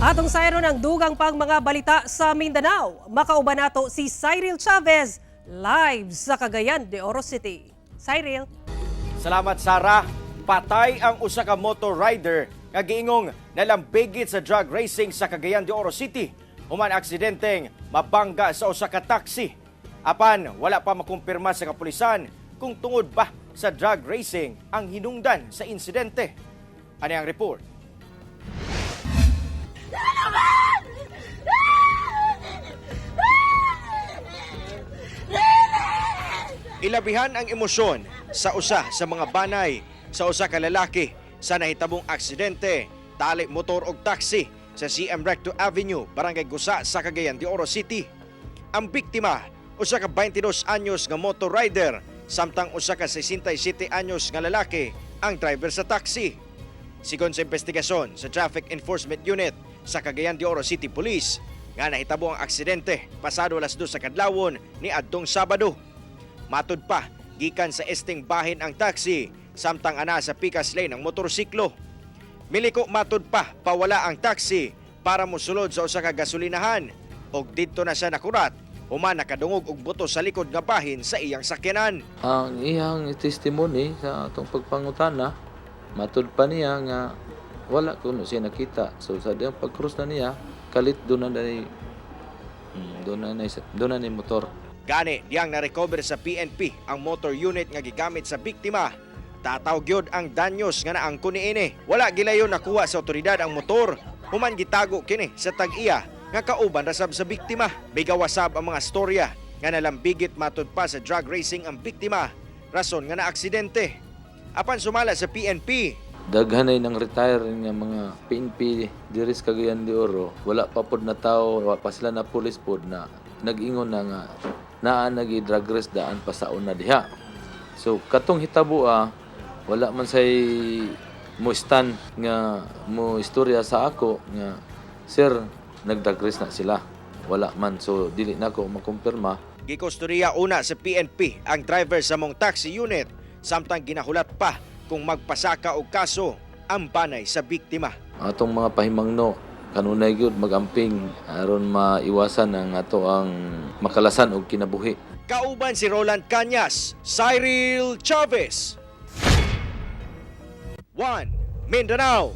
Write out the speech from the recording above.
Atong sayro ng dugang pang mga balita sa Mindanao. Makauban nato si Cyril Chavez live sa Cagayan de Oro City. Cyril. Salamat, Sarah. Patay ang usa ka motor rider nga giingong nalambigit sa drug racing sa Cagayan de Oro City. Human aksidenteng mabangga sa usa ka taxi. Apan wala pa makumpirma sa kapulisan kung tungod ba sa drug racing ang hinungdan sa insidente. Ano ang report? Ilabihan ang emosyon sa usa sa mga banay sa usa ka lalaki sa nahitabong aksidente tali motor og taxi sa CM Recto Avenue, Barangay Gusa sa Cagayan de Oro City. Ang biktima, usa ka 22 anyos nga motor rider, samtang usa ka 67 anyos nga lalaki ang driver sa taxi. Sigon sa investigasyon sa Traffic Enforcement Unit sa Cagayan de Oro City Police, nga nahitabo ang aksidente pasado alas 2 sa kadlawon ni adtong Sabado. Matud pa, gikan sa esting bahin ang taxi, samtang ana sa pikas lane ang motorsiklo. Miliko matud pa, pawala ang taxi para mosulod sa usa ka gasolinahan og didto na siya nakurat, human nakadungog og buto sa likod nga bahin sa iyang sakyanan. Ang iyang testimony sa atong pagpangutana, matud pa niya nga wala kuno siya nakita. So sa diyang pag-cross na niya, kalit doon na ni motor. Gani diyang na-recover sa PNP ang motor unit nga gigamit sa biktima. Tataw gyud ang danyos nga naangko niini. Wala gilayon nakuha sa otoridad ang motor, human gitago kini sa tag-iya nga kauban rasab sa biktima. Bigawasab ang mga storya nga nalambigit matud pa sa drug racing ang biktima, rason nga naaksidente. Apan sumala sa PNP, Daghanay ng retire nga mga PNP diri sa Cagayan de Oro, wala pa pod na tao, wala pa sila na police pod na nag-ingon na nga naa nagi-drug race daan pa sa una diha. So katong hitabo wala man say mo stand nga mo istorya sa ako nga sir nag-drug race na sila. Wala man, so dili na ko makumpirma. gikustorya una sa PNP ang driver sa mong taxi unit, samtang ginahulat pa kung magpasaka og kaso ang banay sa biktima. Atong mga pahimangno kanunay gyud magamping aron maiwasan ang ato ang makalasan og kinabuhi. Kauban si Roland Cañas, Cyril Chavez. 1 Mindanao.